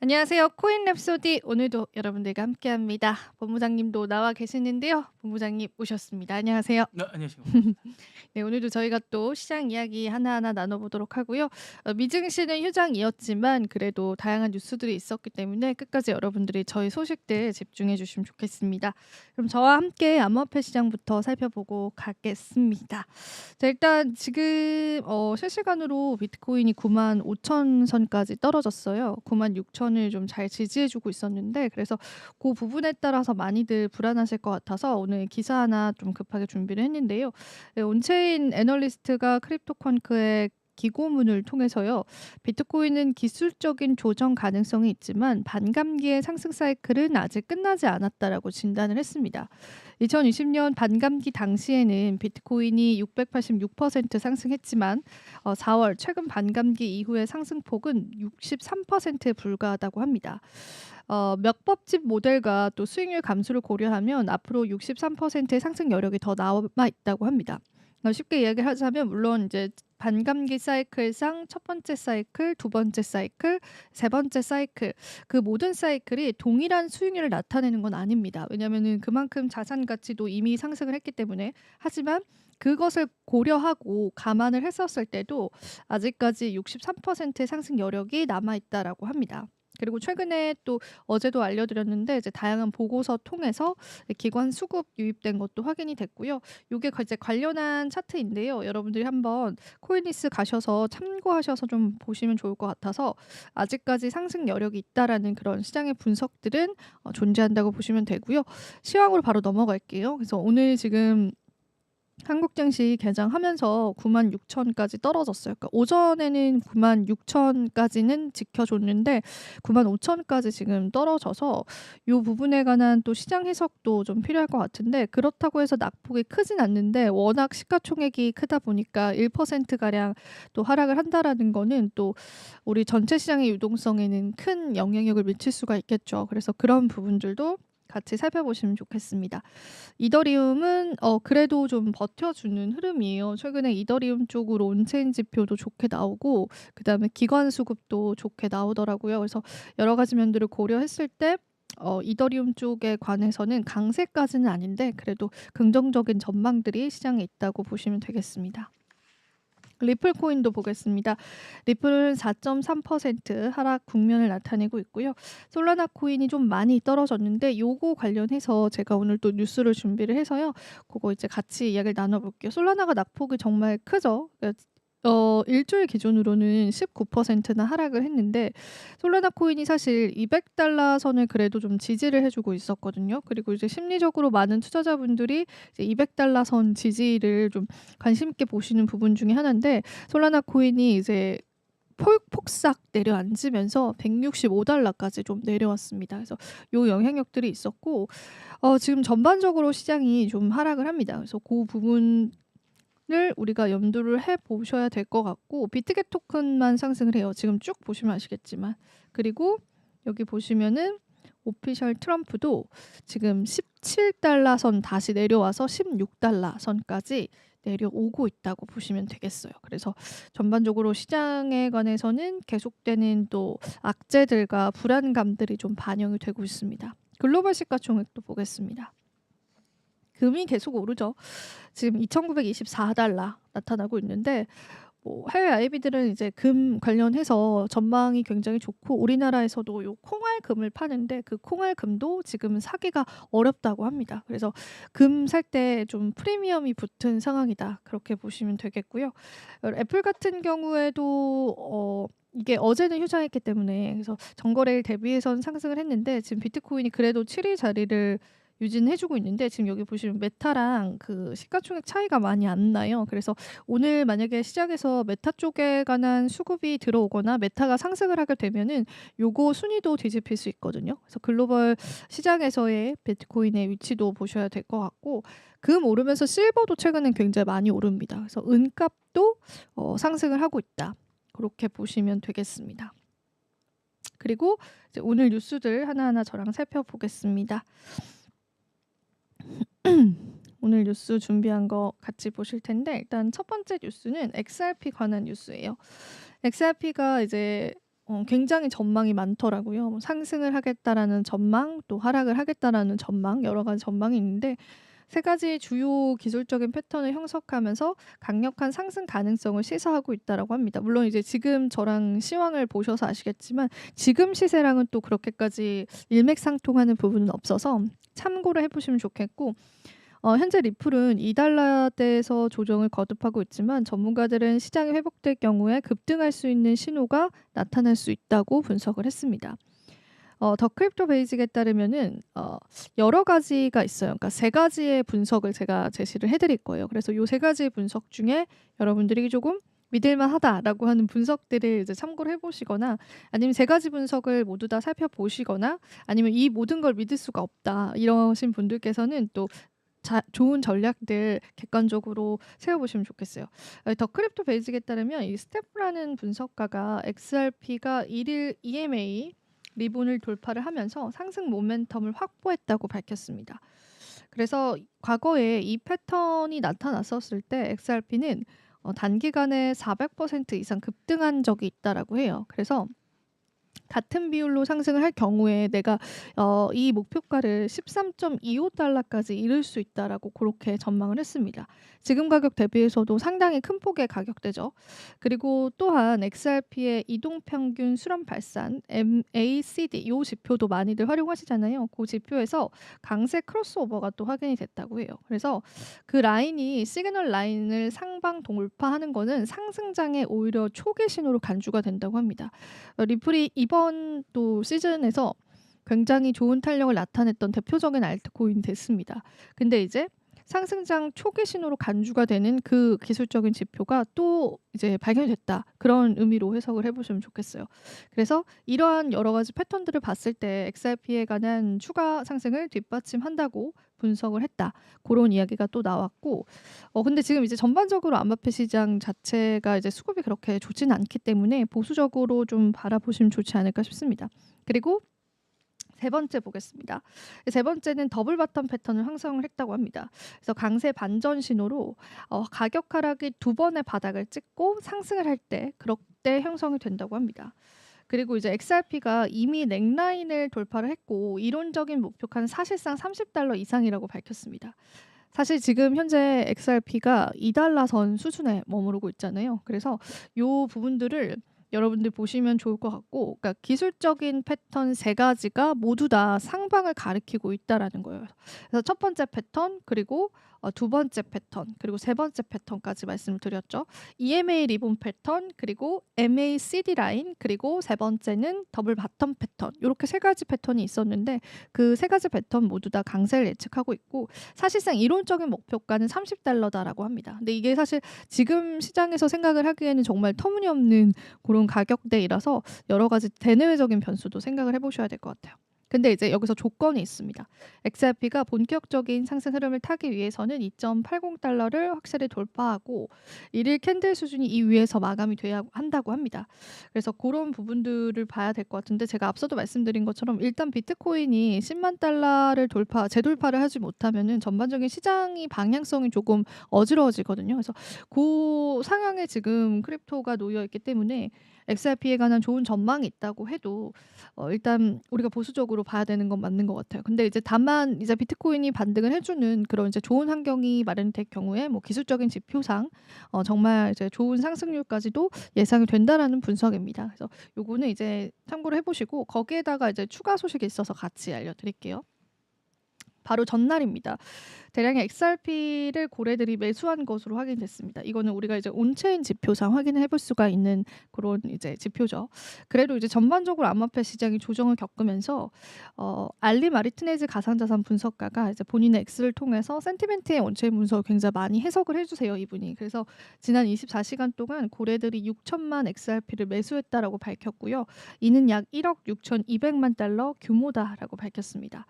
안녕하세요. 코인 랩소디 오늘도 여러분들과 함께합니다. 본부장님도 나와 계시는데요. 본부장님 오셨습니다. 안녕하세요. 네, 안녕하십니까. 네, 오늘도 저희가 또 시장 이야기 하나하나 나눠보도록 하고요. 미증시는 휴장이었지만 그래도 다양한 뉴스들이 있었기 때문에 끝까지 여러분들이 저희 소식들 집중해 주시면 좋겠습니다. 그럼 저와 함께 암호화폐 시장부터 살펴보고 가겠습니다. 자, 일단 지금 실시간으로 비트코인이 9만 5천 선까지 떨어졌어요. 9만 6천을 좀 잘 지지해주고 있었는데 그래서 그 부분에 따라서 많이들 불안하실 것 같아서 오늘 기사 하나 좀 급하게 준비를 했는데요. 네, 온체인 애널리스트가 크립토컨크의 기고문을 통해서요. 비트코인은 기술적인 조정 가능성이 있지만 반감기의 상승 사이클은 아직 끝나지 않았다라고 진단을 했습니다. 2020년 반감기 당시에는 비트코인이 686% 상승했지만 4월 최근 반감기 이후의 상승폭은 63%에 불과하다고 합니다. 몇 법집 모델과 또 수익률 감소를 고려하면 앞으로 63%의 상승 여력이 더 남아 있다고 합니다. 쉽게 이야기를 하자면 물론 이제 반감기 사이클상 첫 번째 사이클, 두 번째 사이클, 세 번째 사이클 그 모든 사이클이 동일한 수익률을 나타내는 건 아닙니다. 왜냐하면은 그만큼 자산 가치도 이미 상승을 했기 때문에. 하지만 그것을 고려하고 감안을 했었을 때도 아직까지 63%의 상승 여력이 남아 있다라고 합니다. 그리고 최근에 또 어제도 알려드렸는데 이제 다양한 보고서 통해서 기관 수급 유입된 것도 확인이 됐고요. 요게 이제 관련한 차트인데요. 여러분들이 한번 코인리스 가셔서 참고하셔서 좀 보시면 좋을 것 같아서 아직까지 상승 여력이 있다라는 그런 시장의 분석들은 존재한다고 보시면 되고요. 시황으로 바로 넘어갈게요. 그래서 오늘 지금 한국 증시 개장하면서 9만 6천까지 떨어졌어요. 그러니까 오전에는 9만 6천까지는 지켜줬는데 9만 5천까지 지금 떨어져서 이 부분에 관한 또 시장 해석도 좀 필요할 것 같은데 그렇다고 해서 낙폭이 크진 않는데 워낙 시가총액이 크다 보니까 1%가량 또 하락을 한다라는 거는 또 우리 전체 시장의 유동성에는 큰 영향력을 미칠 수가 있겠죠. 그래서 그런 부분들도 같이 살펴보시면 좋겠습니다. 이더리움은 그래도 좀 버텨주는 흐름이에요. 최근에 이더리움 쪽으로 온체인 지표도 좋게 나오고 그다음에 기관 수급도 좋게 나오더라고요. 그래서 여러 가지 면들을 고려했을 때 이더리움 쪽에 관해서는 강세까지는 아닌데 그래도 긍정적인 전망들이 시장에 있다고 보시면 되겠습니다. 리플 코인도 보겠습니다. 리플은 4.3% 하락 국면을 나타내고 있고요. 솔라나 코인이 좀 많이 떨어졌는데 요거 관련해서 제가 오늘 또 뉴스를 준비를 해서요. 그거 이제 같이 이야기를 나눠볼게요. 솔라나가 낙폭이 정말 크죠. 일주일 기준으로는 19%나 하락을 했는데 솔라나 코인이 사실 200달러 선을 그래도 좀 지지를 해주고 있었거든요. 그리고 이제 심리적으로 많은 투자자분들이 이제 200달러 선 지지를 좀 관심 있게 보시는 부분 중에 하나인데 솔라나 코인이 이제 폭삭 내려앉으면서 165달러까지 좀 내려왔습니다. 그래서 요 영향력들이 있었고 지금 전반적으로 시장이 좀 하락을 합니다. 그래서 그 부분 을 우리가 염두를 해 보셔야 될 것 같고 비트겟 토큰만 상승을 해요. 지금 쭉 보시면 아시겠지만. 그리고 여기 보시면은 오피셜 트럼프도 지금 17달러 선 다시 내려와서 16달러 선까지 내려오고 있다고 보시면 되겠어요. 그래서 전반적으로 시장에 관해서는 계속되는 또 악재들과 불안감들이 좀 반영이 되고 있습니다. 글로벌 시가총액도 보겠습니다. 금이 계속 오르죠. 지금 2,924달러 나타나고 있는데 뭐 해외 IB들은 이제 금 관련해서 전망이 굉장히 좋고 우리나라에서도 요 콩알금을 파는데 그 콩알금도 지금 사기가 어렵다고 합니다. 그래서 금 살 때 좀 프리미엄이 붙은 상황이다. 그렇게 보시면 되겠고요. 애플 같은 경우에도 이게 어제는 휴장했기 때문에 그래서 전거래일 대비해서는 상승을 했는데 지금 비트코인이 그래도 7위 자리를 유지는 해주고 있는데 지금 여기 보시면 메타랑 그 시가총액 차이가 많이 안 나요. 그래서 오늘 만약에 시장에서 메타 쪽에 관한 수급이 들어오거나 메타가 상승을 하게 되면은 요거 순위도 뒤집힐 수 있거든요. 그래서 글로벌 시장에서의 비트코인의 위치도 보셔야 될 것 같고 금 오르면서 실버도 최근에 굉장히 많이 오릅니다. 그래서 은값도 상승을 하고 있다. 그렇게 보시면 되겠습니다. 그리고 이제 오늘 뉴스들 하나하나 저랑 살펴보겠습니다. 오늘 뉴스 준비한 거 같이 보실 텐데 일단 첫 번째 뉴스는 XRP 관한 뉴스예요. XRP가 이제 굉장히 전망이 많더라고요. 뭐 상승을 하겠다라는 전망, 또 하락을 하겠다라는 전망, 여러 가지 전망이 있는데 세 가지 주요 기술적인 패턴을 형성하면서 강력한 상승 가능성을 시사하고 있다라고 합니다. 물론 이제 지금 저랑 시황을 보셔서 아시겠지만 지금 시세랑은 또 그렇게까지 일맥상통하는 부분은 없어서 참고를 해 보시면 좋겠고, 현재 리플은 2달러대에서 조정을 거듭하고 있지만 전문가들은 시장이 회복될 경우에 급등할 수 있는 신호가 나타날 수 있다고 분석을 했습니다. 더 크립토 베이직에 따르면은 여러 가지가 있어요. 그러니까 세 가지의 분석을 제가 제시를 해 드릴 거예요. 그래서 요 세 가지의 분석 중에 여러분들이 조금 믿을 만하다라고 하는 분석들을 이제 참고를 해 보시거나, 아니면 세 가지 분석을 모두 다 살펴보시거나, 아니면 이 모든 걸 믿을 수가 없다 이러신 분들께서는 또 좋은 전략들 객관적으로 세워보시면 좋겠어요. 더 크립토 베이직에 따르면 이 스태프라는 분석가가 XRP가 1일 EMA 리본을 돌파를 하면서 상승 모멘텀을 확보했다고 밝혔습니다. 그래서 과거에 이 패턴이 나타났었을 때 XRP는 단기간에 400% 이상 급등한 적이 있다라고 해요. 그래서 같은 비율로 상승을 할 경우에 내가 이 목표가를 13.25달러까지 이룰 수 있다라고 그렇게 전망을 했습니다. 지금 가격 대비해서도 상당히 큰 폭의 가격대죠. 그리고 또한 XRP의 이동평균 수렴 발산 MACD 요 지표도 많이들 활용하시잖아요. 그 지표에서 강세 크로스오버가 또 확인이 됐다고 해요. 그래서 그 라인이 시그널 라인을 상방 돌파하는 거는 상승장의 오히려 초기 신호로 간주가 된다고 합니다. 리플이 이번 또 시즌에서 굉장히 좋은 탄력을 나타냈던 대표적인 알트코인이 됐습니다. 근데 이제 상승장 초기 신호로 간주가 되는 그 기술적인 지표가 또 이제 발견이 됐다. 그런 의미로 해석을 해보시면 좋겠어요. 그래서 이러한 여러 가지 패턴들을 봤을 때 XRP에 관한 추가 상승을 뒷받침한다고 분석을 했다. 그런 이야기가 또 나왔고, 근데 지금 이제 전반적으로 암호화폐 시장 자체가 이제 수급이 그렇게 좋지는 않기 때문에 보수적으로 좀 바라보시면 좋지 않을까 싶습니다. 그리고 세 번째 보겠습니다. 세 번째는 더블 바텀 패턴을 형성을 했다고 합니다. 그래서 강세 반전 신호로 가격 하락이 두 번의 바닥을 찍고 상승을 할 때 그때 형성이 된다고 합니다. 그리고 이제 XRP가 이미 넥라인을 돌파를 했고 이론적인 목표가는 사실상 30달러 이상이라고 밝혔습니다. 사실 지금 현재 XRP가 2달러 선 수준에 머무르고 있잖아요. 그래서 요 부분들을 여러분들 보시면 좋을 것 같고, 그러니까 기술적인 패턴 세 가지가 모두 다 상방을 가리키고 있다라는 거예요. 그래서 첫 번째 패턴, 그리고 두 번째 패턴, 그리고 세 번째 패턴까지 말씀을 드렸죠. EMA 리본 패턴, 그리고 MACD 라인, 그리고 세 번째는 더블 바텀 패턴. 이렇게 세 가지 패턴이 있었는데 그 세 가지 패턴 모두 다 강세를 예측하고 있고, 사실상 이론적인 목표가는 30달러다라고 합니다. 근데 이게 사실 지금 시장에서 생각을 하기에는 정말 터무니없는 그런 가격대이라서 여러 가지 대내외적인 변수도 생각을 해보셔야 될 것 같아요. 근데 이제 여기서 조건이 있습니다. XRP가 본격적인 상승 흐름을 타기 위해서는 2.80달러를 확실히 돌파하고 1일 캔들 수준이 이 위에서 마감이 돼야 한다고 합니다. 그래서 그런 부분들을 봐야 될 것 같은데, 제가 앞서도 말씀드린 것처럼 일단 비트코인이 10만 달러를 재돌파를 하지 못하면은 전반적인 시장이 방향성이 조금 어지러워지거든요. 그래서 그 상황에 지금 크립토가 놓여 있기 때문에 XRP에 관한 좋은 전망이 있다고 해도 일단 우리가 보수적으로 봐야 되는 건 맞는 것 같아요. 근데 이제 다만 이제 비트코인이 반등을 해주는 그런 이제 좋은 환경이 마련될 경우에 뭐 기술적인 지표상 정말 이제 좋은 상승률까지도 예상이 된다라는 분석입니다. 그래서 요거는 이제 참고를 해보시고, 거기에다가 이제 추가 소식이 있어서 같이 알려드릴게요. 바로 전날입니다. 대량의 XRP를 고래들이 매수한 것으로 확인됐습니다. 이거는 우리가 이제 온체인 지표상 확인해 볼 수가 있는 그런 이제 지표죠. 그래도 이제 전반적으로 암호화폐 시장이 조정을 겪으면서 알리 마리티네즈 가상자산 분석가가 이제 본인의 X를 통해서 센티멘트의 원체인 분석을 굉장히 많이 해석을 해주세요, 이분이. 그래서 지난 24시간 동안 고래들이 6천만 XRP를 매수했다라고 밝혔고요. 이는 약 1억 6,200만 달러 규모다라고 밝혔습니다.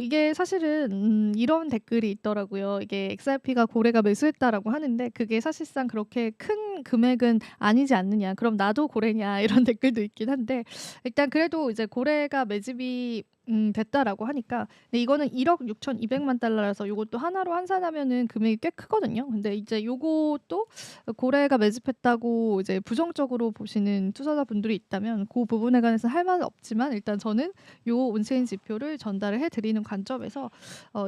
이게 사실은 이런 댓글이 있더라고요. 이게 XRP가 고래가 매수했다라고 하는데 그게 사실상 그렇게 큰 금액은 아니지 않느냐. 그럼 나도 고래냐 이런 댓글도 있긴 한데, 일단 그래도 이제 고래가 매집이 됐다라고 하니까. 근데 이거는 1억 6,200만 달러라서 요것도 하나로 환산하면은 금액이 꽤 크거든요. 근데 이제 요것도 고래가 매집했다고 이제 부정적으로 보시는 투자자분들이 있다면 그 부분에 관해서 할 말은 없지만, 일단 저는 요 온체인 지표를 전달을 해 드리는 관점에서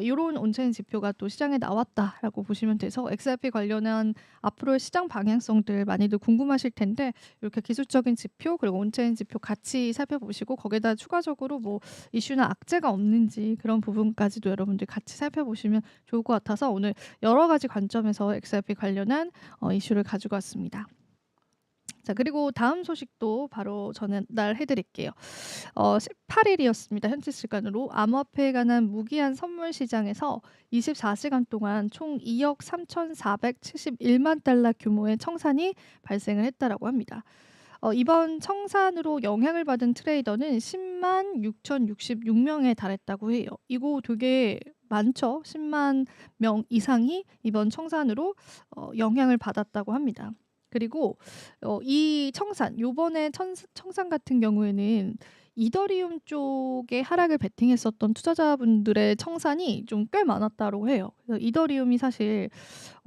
요런 온체인 지표가 또 시장에 나왔다라고 보시면 돼서 XRP 관련한 앞으로의 시장 방향성들 많이들 궁금하실 텐데, 이렇게 기술적인 지표 그리고 온체인 지표 같이 살펴보시고 거기에다 추가적으로 뭐 이슈나 악재가 없는지 그런 부분까지도 여러분들 같이 살펴보시면 좋을 것 같아서 오늘 여러 가지 관점에서 XRP 관련한 이슈를 가지고 왔습니다. 자, 그리고 다음 소식도 바로 전달해 드릴게요. 18일이었습니다. 현지 시간으로 암호화폐에 관한 무기한 선물 시장에서 24시간 동안 총 2억 3,471만 달러 규모의 청산이 발생을 했다라고 합니다. 이번 청산으로 영향을 받은 트레이더는 10만 6,066명에 달했다고 해요. 이거 되게 많죠. 10만 명 이상이 이번 청산으로 영향을 받았다고 합니다. 그리고 이 청산, 요번에 청산 같은 경우에는 이더리움 쪽에 하락을 베팅했었던 투자자분들의 청산이 좀 꽤 많았다고 해요. 그래서 이더리움이 사실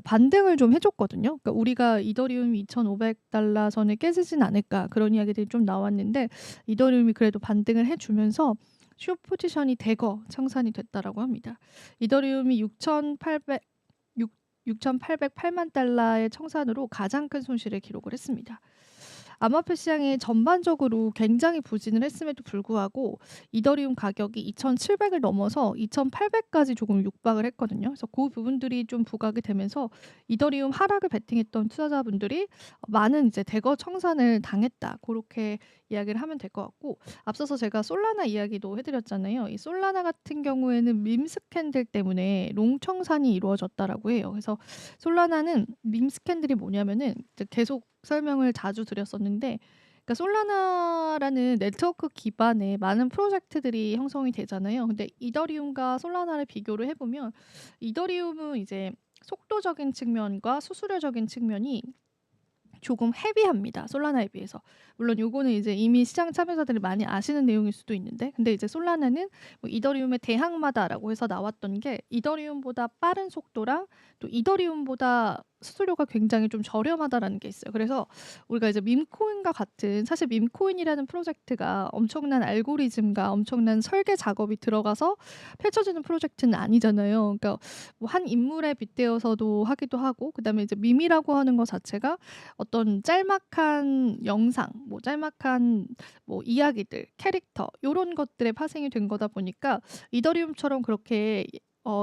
반등을 좀 해줬거든요. 그러니까 우리가 이더리움이 2,500달러 선을 깨지진 않을까 그런 이야기들이 좀 나왔는데, 이더리움이 그래도 반등을 해주면서 숏 포지션이 대거 청산이 됐다라고 합니다. 이더리움이 6,808만 달러의 청산으로 가장 큰 손실을 기록을 했습니다. 암호화폐 시장이 전반적으로 굉장히 부진을 했음에도 불구하고 이더리움 가격이 2,700을 넘어서 2,800까지 조금 육박을 했거든요. 그래서 그 부분들이 좀 부각이 되면서 이더리움 하락을 베팅했던 투자자분들이 많은 이제 대거 청산을 당했다, 그렇게 이야기를 하면 될 것 같고, 앞서서 제가 솔라나 이야기도 해드렸잖아요. 이 솔라나 같은 경우에는 밈 스캔들 때문에 롱 청산이 이루어졌다라고 해요. 그래서 솔라나는 밈 스캔들이 뭐냐면은 이제 계속 설명을 자주 드렸었는데, 그러니까 솔라나라는 네트워크 기반의 많은 프로젝트들이 형성이 되잖아요. 근데 이더리움과 솔라나를 비교를 해보면 이더리움은 이제 속도적인 측면과 수수료적인 측면이 조금 헤비합니다, 솔라나에 비해서. 물론 요거는 이제 이미 시장 참여자들이 많이 아시는 내용일 수도 있는데, 근데 이제 솔라나는 뭐 이더리움의 대항마다라고 해서 나왔던 게 이더리움보다 빠른 속도랑 또 이더리움보다 수수료가 굉장히 좀 저렴하다라는 게 있어요. 그래서 우리가 이제 밈코인과 같은, 사실 밈코인이라는 프로젝트가 엄청난 알고리즘과 엄청난 설계 작업이 들어가서 펼쳐지는 프로젝트는 아니잖아요. 그러니까 뭐 한 인물에 빗대어서도 하기도 하고, 그다음에 이제 밈이라고 하는 것 자체가 어떤 짤막한 영상, 뭐 짤막한 뭐 이야기들, 캐릭터 요런 것들에 파생이 된 거다 보니까 이더리움처럼 그렇게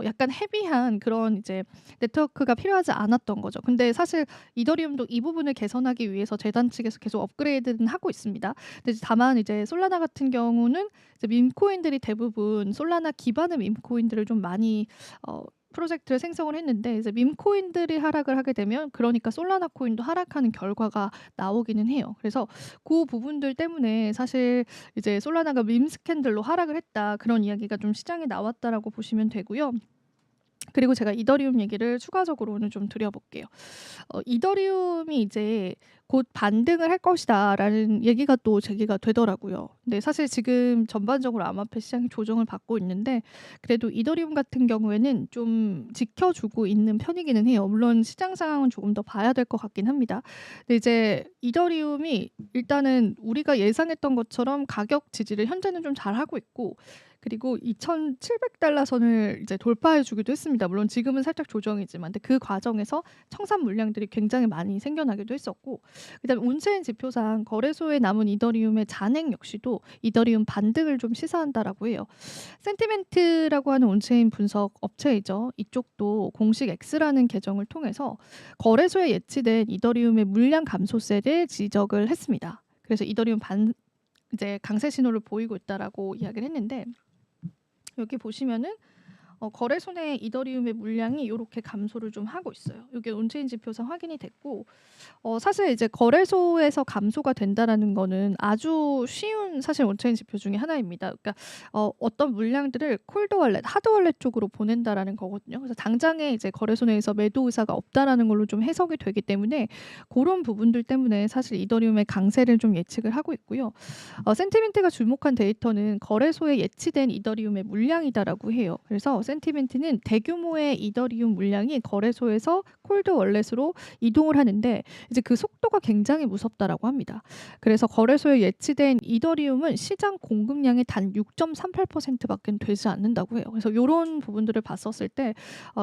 약간 헤비한 그런 이제 네트워크가 필요하지 않았던 거죠. 근데 사실 이더리움도 이 부분을 개선하기 위해서 재단 측에서 계속 업그레이드는 하고 있습니다. 근데 다만 이제 솔라나 같은 경우는 이제 밈코인들이 대부분 솔라나 기반의 밈코인들을 좀 많이 프로젝트를 생성을 했는데, 이제 밈코인들이 하락을 하게 되면 그러니까 솔라나 코인도 하락하는 결과가 나오기는 해요. 그래서 그 부분들 때문에 사실 이제 솔라나가 밈 스캔들로 하락을 했다, 그런 이야기가 좀 시장에 나왔다라고 보시면 되고요. 그리고 제가 이더리움 얘기를 추가적으로 오늘 좀 드려볼게요. 이더리움이 이제 곧 반등을 할 것이다라는 얘기가 또 제기가 되더라고요. 근데 사실 지금 전반적으로 암호화폐 시장이 조정을 받고 있는데, 그래도 이더리움 같은 경우에는 좀 지켜주고 있는 편이기는 해요. 물론 시장 상황은 조금 더 봐야 될 것 같긴 합니다. 근데 이제 이더리움이 일단은 우리가 예상했던 것처럼 가격 지지를 현재는 좀 잘하고 있고, 그리고 2,700달러 선을 이제 돌파해 주기도 했습니다. 물론 지금은 살짝 조정이지만, 근데 그 과정에서 청산 물량들이 굉장히 많이 생겨나기도 했었고, 그다음에 온체인 지표상 거래소에 남은 이더리움의 잔액 역시도 이더리움 반등을 좀 시사한다라고 해요. 센티멘트라고 하는 온체인 분석 업체이죠. 이쪽도 공식 X라는 계정을 통해서 거래소에 예치된 이더리움의 물량 감소세를 지적을 했습니다. 그래서 이더리움 이제 강세 신호를 보이고 있다라고 이야기를 했는데, 여기 보시면은 거래소 내 이더리움의 물량이 요렇게 감소를 좀 하고 있어요. 요게 온체인 지표상 확인이 됐고 사실 이제 거래소에서 감소가 된다라는 거는 아주 쉬운 사실 온체인 지표 중에 하나입니다. 그러니까 어떤 물량들을 콜드 월렛, 하드 월렛 쪽으로 보낸다라는 거거든요. 그래서 당장에 이제 거래소 내에서 매도 의사가 없다라는 걸로 좀 해석이 되기 때문에 고런 부분들 때문에 사실 이더리움의 강세를 좀 예측을 하고 있고요. 센티멘트가 주목한 데이터는 거래소에 예치된 이더리움의 물량이다라고 해요. 그래서 센티멘트는 대규모의 이더리움 물량이 거래소에서 콜드 월렛으로 이동을 하는데 이제 그 속도가 굉장히 무섭다라고 합니다. 그래서 거래소에 예치된 이더리움은 시장 공급량의 단 6.38%밖에 되지 않는다고 해요. 그래서 요런 부분들을 봤었을 때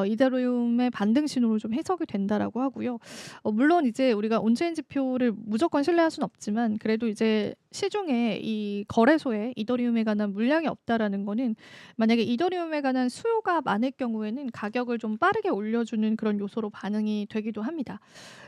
이더리움의 반등 신호로 좀 해석이 된다라고 하고요. 물론 이제 우리가 온체인 지표를 무조건 신뢰할 수는 없지만 그래도 이제 시중에 이 거래소에 이더리움에 관한 물량이 없다라는 거는 만약에 이더리움에 관한 수요가 많을 경우에는 가격을 좀 빠르게 올려주는 그런 요소로 반응이 되기도 합니다.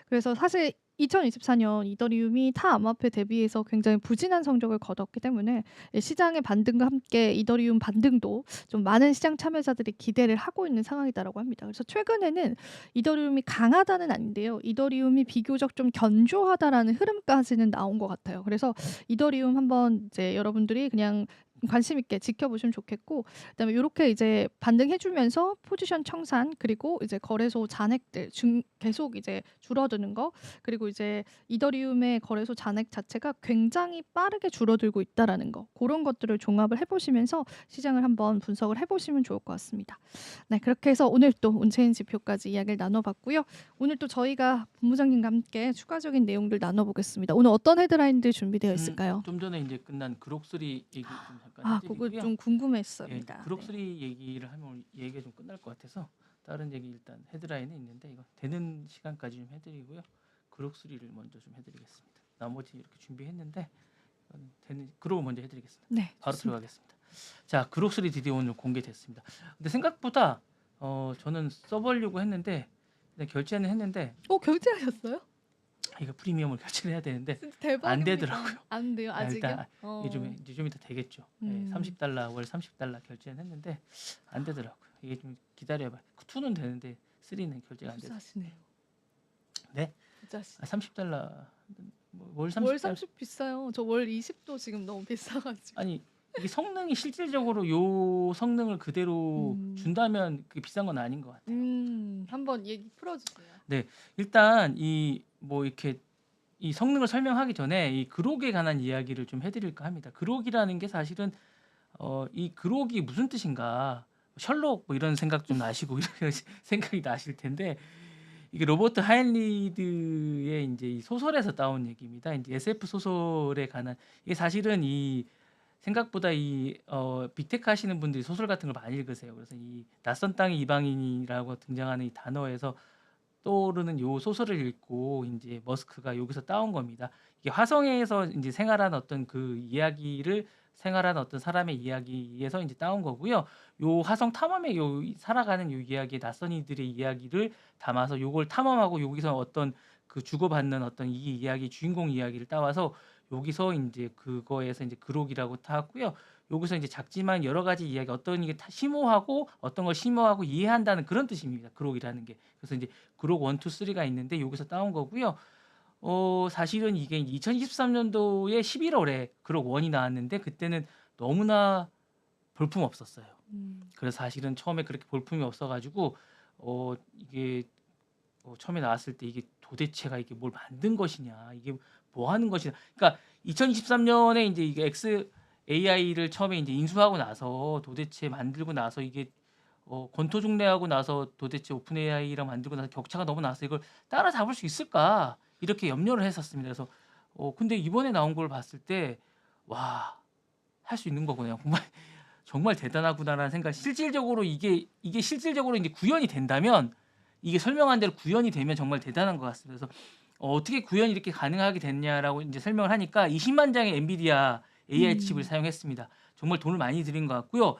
그래서 사실 2024년 이더리움이 타 암호화폐 대비해서 굉장히 부진한 성적을 거뒀기 때문에 시장의 반등과 함께 이더리움 반등도 좀 많은 시장 참여자들이 기대를 하고 있는 상황이다라고 합니다. 그래서 최근에는 이더리움이 강하다는 아닌데요. 이더리움이 비교적 좀 견조하다라는 흐름까지는 나온 것 같아요. 그래서 이더리움 한번 이제 여러분들이 그냥 관심 있게 지켜보시면 좋겠고 그다음에 요렇게 이제 반등해 주면서 포지션 청산 그리고 이제 거래소 잔액들 계속 이제 줄어드는 거 그리고 이제 이더리움의 거래소 잔액 자체가 굉장히 빠르게 줄어들고 있다라는 거 고런 것들을 종합을 해 보시면서 시장을 한번 분석을 해 보시면 좋을 것 같습니다. 네 그렇게 해서 오늘 또 온체인 지표까지 이야기를 나눠 봤고요. 오늘 또 저희가 본부장님과 함께 추가적인 내용들 나눠 보겠습니다. 오늘 어떤 헤드라인들 준비되어 있을까요? 좀 전에 이제 끝난 그록3 얘기 좀 잠깐 그거 해드리고요. 좀 예, 궁금했습니다. 네. 그록3 얘기를 하면 얘기가 좀 끝날 것 같아서 다른 얘기 일단 헤드라인은 있는데 이거 되는 시간까지 좀 해드리고요. 그록3를 먼저 좀 해드리겠습니다. 나머지 이렇게 준비했는데 이건 되는 그록을 먼저 해드리겠습니다. 네, 바로 좋습니다. 들어가겠습니다. 자, 그록3 드디어 오늘 공개됐습니다. 근데 생각보다 저는 써보려고 했는데 결제는 했는데 결제하셨어요? 이거 프리미엄을 결제를 해야 되는데 진짜 대박입니다. 안 되더라고요. 안 돼요, 아직요? 일단 이제 좀 이따 되겠죠. 음. 30달러 월 30달러 결제는 했는데 안 되더라고요. 이게 좀 기다려봐. 2는 되는데 3는 결제가 안 되더라고요. 부자시네요. 네? 부자시. 30달러 월 월 30달러 30 비싸요. 저 월 20도 지금 너무 비싸가지고. 아니 이게 성능이 실질적으로 요 성능을 그대로 준다면 그게 비싼 건 아닌 것 같아요. 한번 얘기 풀어주세요. 일단 이 뭐 이렇게 이 성능을 설명하기 전에 이 그록에 관한 이야기를 좀 해드릴까 합니다. 그록이라는 게 사실은 이 그록이 무슨 뜻인가 셜록 뭐 이런 생각 좀 나시고 이런 생각이 나실 텐데 이게 로버트 하인리드의 이제 이 소설에서 따온 얘기입니다. 이제 SF 소설에 관한 이게 사실은 이 생각보다 이 빅테크 하시는 분들이 소설 같은 걸 많이 읽으세요. 그래서 이 낯선 땅의 이방인이라고 등장하는 이 단어에서 떠오르는 요 소설을 읽고 이제 머스크가 여기서 따온 겁니다. 이게 화성에서 이제 생활한 어떤 그 이야기를 생활한 어떤 사람의 이야기에서 이제 따온 거고요. 요 화성 탐험에 요 살아가는 요 이야기의 낯선 이들의 이야기를 담아서 요걸 탐험하고 여기서 어떤 그 주고받는 어떤 이 이야기 주인공 이야기를 따와서 여기서 이제 그거에서 이제 그록이라고 타고요. 여기서 이제 작지만 여러 가지 이야기 어떤 게 심오하고 어떤 걸 심오하고 이해한다는 그런 뜻입니다. 그록이라는 게. 그래서 이제 그록 1, 2, 3가 있는데 여기서 따온 거고요. 사실은 이게 2023년도에 11월에 그록 1이 나왔는데 그때는 너무나 볼품 없었어요. 그래서 사실은 처음에 그렇게 볼품이 없어가지고 이게 처음에 나왔을 때 이게 도대체가 이게 뭘 만든 것이냐 이게 뭐 하는 것이냐 그러니까 2023년에 이제 이게 XAI를 처음에 이제 인수하고 나서 도대체 만들고 나서 이게 권토중래하고 나서 도대체 오픈 AI랑 만들고 나서 격차가 너무 나서 이걸 따라잡을 수 있을까 이렇게 염려를 했었습니다. 그래서 근데 이번에 나온 걸 봤을 때 와 할 수 있는 거구나 정말 대단하구나라는 생각. 실질적으로 이게 실질적으로 이제 구현이 된다면 이게 설명한 대로 구현이 되면 정말 대단한 것 같습니다. 그래서 어떻게 구현이 이렇게 가능하게 됐냐라고 이제 설명을 하니까 20만 장의 엔비디아 AI 칩을 사용했습니다. 정말 돈을 많이 들인 것 같고요.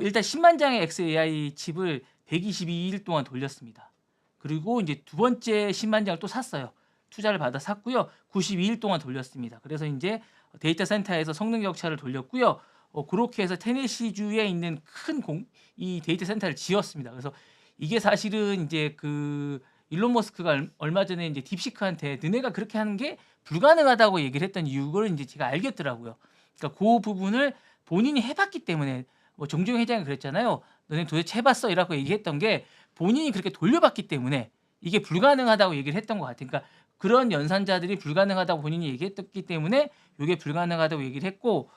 일단 10만 장의 XAI 칩을 122일 동안 돌렸습니다. 그리고 이제 두 번째 10만 장을 또 샀어요. 투자를 받아 샀고요. 92일 동안 돌렸습니다. 그래서 이제 데이터 센터에서 성능 격차를 돌렸고요. 그렇게 해서 테네시주에 있는 이 데이터 센터를 지었습니다. 그래서 이게 사실은 이제 그 일론 머스크가 얼마 전에 이제 딥시크한테 너네가 그렇게 하는 게 불가능하다고 얘기를 했던 이유를 이제 제가 알겠더라고요. 그러니까 그 부분을 본인이 해봤기 때문에 뭐 정주영 회장이 그랬잖아요. 너네 도대체 해봤어? 이라고 얘기했던 게 본인이 그렇게 돌려봤기 때문에 이게 불가능하다고 얘기를 했던 것 같아요. 그러니까 그런 연산자들이 불가능하다고 본인이 얘기했기 때문에 이게 불가능하다고 얘기를 했고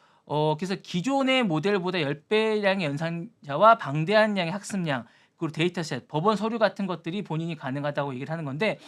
그래서 기존의 모델보다 10배량의 연산자와 방대한 양의 학습량 그리고 데이터셋, 법원 서류 같은 것들이 본인이 가능하다고 얘기를 하는 건데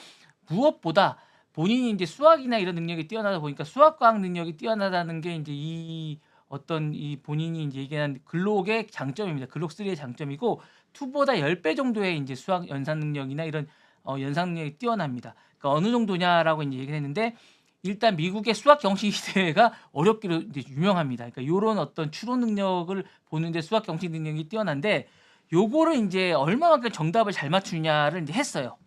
무엇보다 본인이 이제 수학이나 이런 능력이 뛰어나다 보니까 수학과학 능력이 뛰어나다는 게 이제 이 어떤 이 본인이 이제 얘기한 글록의 장점입니다. 글록 3의 장점이고 2보다 10배 정도의 이제 수학 연산 능력이나 이런 연산 능력이 뛰어납니다. 그러니까 어느 정도냐라고 이제 얘기를 했는데 일단 미국의 수학 경시 시대가 어렵기로 이제 유명합니다. 그러니까 이런 어떤 추론 능력을 보는데 수학 경시 능력이 뛰어난데 요거를 이제 얼마만큼 정답을 잘 맞추냐를 이제 했어요.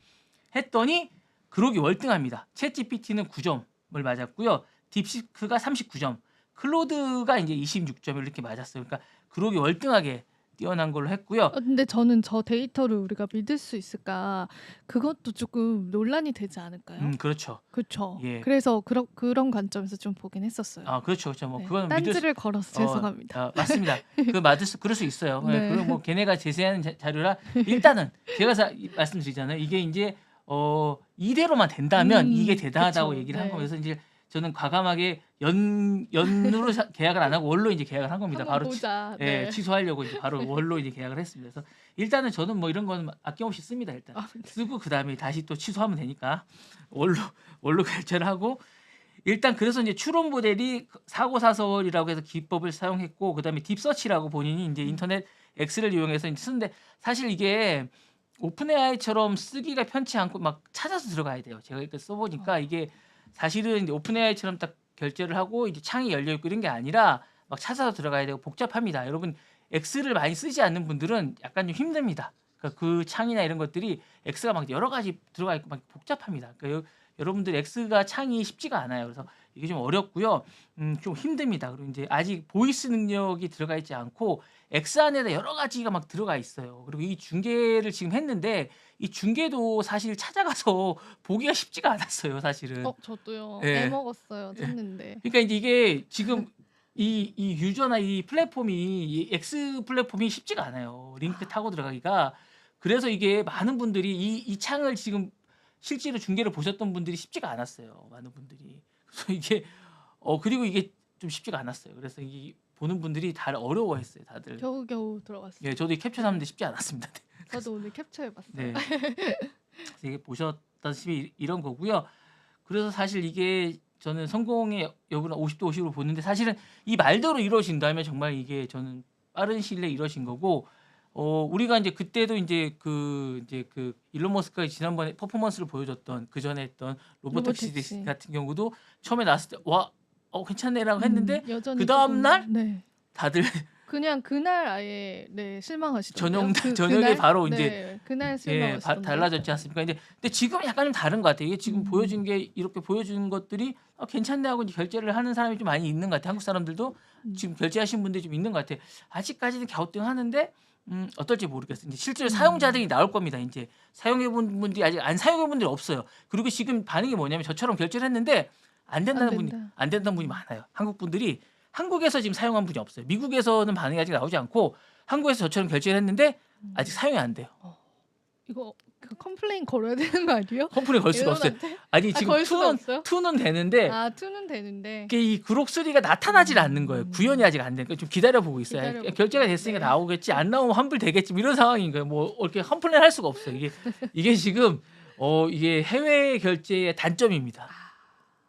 했더니 그록이 월등합니다. 챗 GPT는 9점을 맞았고요. 딥시크가 39점, 클로드가 이제 26점을 이렇게 맞았어요. 그러니까 그록이 월등하게 뛰어난 걸로 했고요. 근데 저는 저 데이터를 우리가 믿을 수 있을까 그것도 조금 논란이 되지 않을까요? 그렇죠. 그렇죠. 예. 그래서 그런 관점에서 좀 보긴 했었어요. 그렇죠, 그렇죠. 뭐 네. 그건 딴지를 걸어서 죄송합니다. 맞습니다. 그럴 수 있어요. 네. 네. 그리고 뭐 걔네가 제시하는 자료라 일단은 제가 말씀드리잖아요. 이게 이제 이대로만 된다면 이게 대단하다고 그쵸. 얘기를 한 네. 거면서 이제 저는 과감하게 연으로 계약을 안 하고 월로 이제 계약을 한 겁니다. 한번 바로 보자. 예, 네. 취소하려고 이제 바로 월로 이제 계약을 했습니다. 그래서 일단은 저는 뭐 이런 거는 아낌없이 씁니다. 일단 네. 쓰고 그 다음에 다시 또 취소하면 되니까 월로 결제를 하고 일단 그래서 이제 추론 모델이 사고사설이라고 해서 기법을 사용했고 그다음에 딥서치라고 본인이 이제 인터넷 X를 이용해서 이제 쓰는데 사실 이게 오픈 AI처럼 쓰기가 편치 않고 막 찾아서 들어가야 돼요. 제가 이렇게 써보니까 이게 사실은 이제 오픈 AI처럼 딱 결제를 하고 이제 창이 열려 있고 이런 게 아니라 막 찾아서 들어가야 되고 복잡합니다. 여러분 X를 많이 쓰지 않는 분들은 약간 좀 힘듭니다. 그러니까 그 창이나 이런 것들이 X가 막 여러 가지 들어가 있고 막 복잡합니다. 그러니까 여러분들 X가 창이 쉽지가 않아요. 그래서 이게 좀 어렵고요. 좀 힘듭니다. 그리고 이제 아직 보이스 능력이 들어가 있지 않고 X 안에다 여러 가지가 막 들어가 있어요. 그리고 이 중계를 지금 했는데 이 중계도 사실 찾아가서 보기가 쉽지가 않았어요. 사실은. 저도요. 예. 애먹었어요. 찾는데. 그러니까 이제 이게 지금 이 유저나 이 플랫폼이 이 X 플랫폼이 쉽지가 않아요. 링크 타고 들어가기가. 그래서 이게 많은 분들이 이 창을 지금 실제로 중계를 보셨던 분들이 쉽지가 않았어요. 많은 분들이. 그래서 이게 그리고 이게 좀 쉽지가 않았어요. 그래서 이 보는 분들이 다 어려워했어요. 다들. 겨우겨우 들어갔어요. 예, 저도 캡처하는데 쉽지 않았습니다. 저도 오늘 캡처해봤어요. 네. 그래서 이게 보셨다시피 이런 거고요. 그래서 사실 이게 저는 성공의 여부는 50대 50으로 보는데 사실은 이 말대로 이루어진다면 정말 이게 저는 빠른 시일 내에 이루어진 거고 우리가 이제 그때도 이제 그 일론 머스크가 지난번에 퍼포먼스를 보여줬던 그 전에 했던 로보택시 로보택시. 같은 경우도 처음에 나왔을 때 와 괜찮네라고 했는데 여전히 그 다음 날 조금, 네. 다들 그냥 그날 아예 실망하시더라고요. 저녁에 그날? 바로 이제 네, 그날 예, 실망하시던데. 달라졌지 않습니까? 근데 지금은 약간 좀 다른 것 같아요. 이게 지금 보여준 게 이렇게 보여주는 것들이 괜찮네 하고 이제 결제를 하는 사람이 좀 많이 있는 것 같아요. 한국 사람들도 지금 결제하신 분들이 좀 있는 것 같아요. 아직까지는 갸우뚱하는데 어떨지 모르겠어요. 이제 실제로 사용자들이 나올 겁니다. 이제 사용해본 분들이 아직 안 사용해본 분들이 없어요. 그리고 지금 반응이 뭐냐면 저처럼 결제를 했는데 안 된다는 분이 많아요. 한국 분들이 한국에서 지금 사용한 분이 없어요. 미국에서는 반응이 아직 나오지 않고 한국에서 저처럼 결제를 했는데 아직 사용이 안 돼요. 이거 컴플레인 걸어야 되는 거 아니에요? 컴플레인 걸 수가 없어요. 일본한테? 아니 지금 걸 수가 없어요? 2는 되는데 2는 되는데. 이게 이 그록 3가 나타나질 않는 거예요. 구현이 아직 안 되니까 좀 기다려 보고 있어요. 기다려보고 결제가 됐으니까 네. 나오겠지. 안 나오면 환불 되겠지. 이런 상황인 거예요. 뭐 이렇게 컴플레인 할 수가 없어요. 이게 지금 이게 해외 결제의 단점입니다.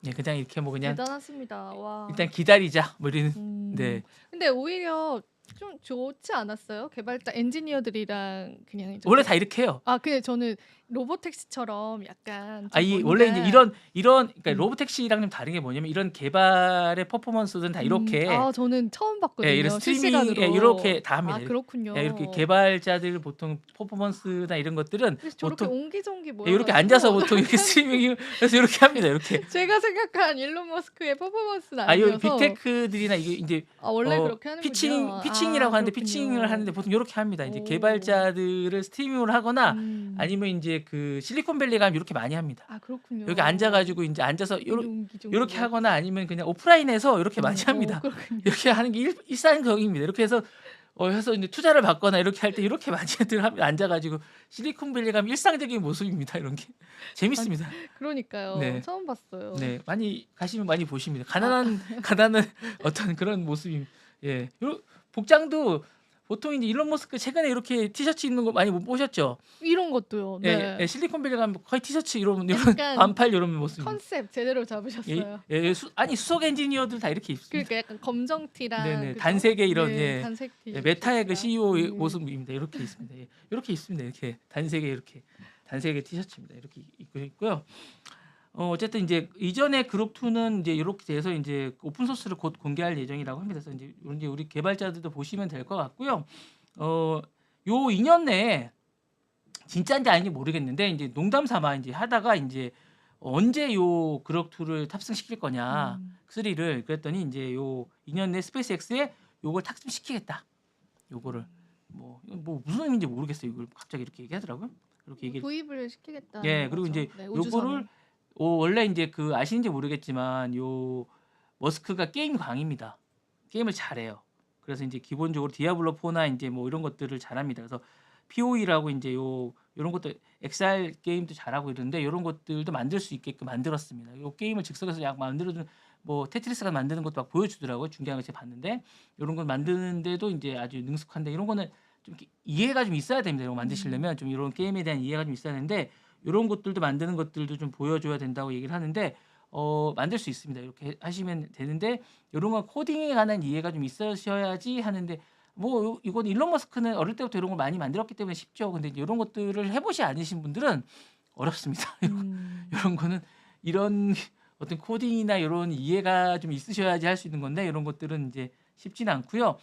네, 그냥 이렇게 뭐 그냥 대단하십니다. 와. 일단 기다리자. 뭐 이런. 네. 근데 오히려 좀 좋지 않았어요? 개발자 엔지니어들이랑 그냥 이제 원래 다 이렇게 해요. 근데 저는 로보택시처럼 약간 아, 좀 이 원래 이제 뭔가 이런 그러니까 음. 로보택시랑 좀 다른 게 뭐냐면 이런 개발의 퍼포먼스들은 다 이렇게 저는 처음 이런 봤거든요, 스트리밍 실시간으로. 이렇게 다 합니다. 이렇게 그렇군요. 개발자들 보통 퍼포먼스나 이런 것들은 그래서 저렇게 보통 옹기종기 이렇게 모여가지고 앉아서 보통 이렇게 약간 스트리밍 해서 이렇게 합니다. 이렇게. 제가 생각한 일론 머스크의 퍼포먼스는 아, 요 아니어서 빅테크들이나 이게 이제 원래 그렇게 하는군요. 피칭이라고 하는데 피칭을 그렇군요. 하는데 보통 요렇게 합니다. 이제 오. 개발자들을 스트리밍을 하거나 음. 아니면 인제 그 실리콘밸리 가면 요렇게 많이 합니다. 여기 앉아 그렇군요. 가지고 인제 앉아서 옹기종기 요렇게 모여서. 하거나 아니면 그냥 오프라인에서 요렇게 많이 합니다. 그렇군요. 이렇게 하는 게 일상적입니다. 이렇게 해서 해서 인제 투자를 받거나 이렇게 할 때 이렇게 많이들 앉아 가지고 실리콘밸리 가면 일상적인 모습입니다. 이런 게. 아니 재밌습니다. 그러니까요. 네. 처음 봤어요. 네. 많이 가시면 많이 보십니다. 아 가난한 어떤 그런 모습이 예. 복장도 보통 이제 일론 머스크 최근에 이렇게 티셔츠 입는 거 많이 못 보셨죠? 이런 것도요. 예. 네. 실리콘밸리 가면 거의 티셔츠 이런 약간 반팔 요런 모습입니다. 컨셉 제대로 예. 잡으셨어요. 아니 수석 엔지니어들 다 이렇게 입습니다. 그러니까 약간 검정 티랑 네네. 그죠? 단색의 이런 네. 단색 티 메타의 그 셔츠랑. CEO의 모습입니다. 이렇게 있습니다. 예. 요렇게 있습니다. 이렇게 단색의 티셔츠입니다. 이렇게 입고 있고요. 어쨌든 인제 이전에 그룹 2는 인제 요렇게 돼서 인제 오픈 소스를 곧 공개할 예정이라고 합니다. 그래서 인제 우리 개발자들도 보시면 될 것 같고요. 요 2년 내에 진짜인지 아닌지 모르겠는데 인제 농담 삼아 인제 하다가 인제 언제 요 그룹 2를 탑승시킬 거냐, 음. 3를. 그랬더니 인제 요 2년 내에 스페이스X에 요걸 탑승시키겠다. 요거를 뭐 무슨 의미인지 모르겠어요. 이걸 갑자기 이렇게 얘기하더라고요. 그렇게 얘기를 도입을 시키겠다는 예. 그리고 거죠. 인제 네, 요거를 우주선을. 원래 인제 그 아시는지 모르겠지만 요 머스크가 게임 광입니다. 게임을 잘해요. 그래서 인제 기본적으로 디아블로 4나 인제 뭐 이런 것들을 잘합니다. 그래서 POE라고 인제 요런 것도 XR 게임도 잘하고 이러는데 요런 것들도 만들 수 있게끔 만들었습니다. 요 게임을 즉석에서 약 만들어 준 테트리스가 만드는 것도 막 보여주더라고요. 중계하는 거 제가 봤는데. 요런 걸 만드는데도 인제 아주 능숙한데 이런 거는 좀 이렇게 이해가 좀 있어야 됩니다. 이런 거 음. 만드시려면 좀 이런 게임에 대한 이해가 좀 있어야 되는데 요런 것들도 만드는 것들도 좀 보여줘야 된다고 얘기를 하는데 만들 수 있습니다. 이렇게 하시면 되는데 요런 건 코딩에 관한 이해가 좀 있으셔야지 하는데 이건 일론 머스크는 어릴 때부터 이런 걸 많이 만들었기 때문에 쉽죠. 근데 이제 요런 것들을 해 보지 않으신 분들은 어렵습니다. 요런 거는 이런 어떤 코딩이나 요런 이해가 좀 있으셔야지 할 수 있는 건데 요런 것들은 인제 쉽지는 않고요.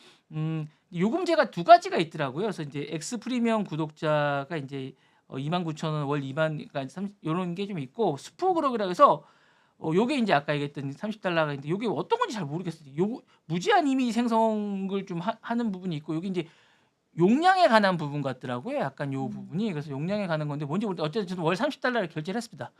요금제가 2가지가 있더라고요. 그래서 인제 엑스 프리미엄 구독자가 인제 29,000원 월 2만 그러니까 요런 게 좀 있고 스프그룹이라고 해서 요게 인제 아까 얘기했던 $30가 있는데 요게 어떤 건지 잘 모르겠어요. 요 무제한 이미지 생성을 좀 하는 부분이 있고 요게 인제 용량에 관한 부분 같더라고요. 약간 요 음. 부분이. 그래서 용량에 관한 건데 뭔지 모르겠는데 어쨌든 저는 월 $30를 결제를 했습니다.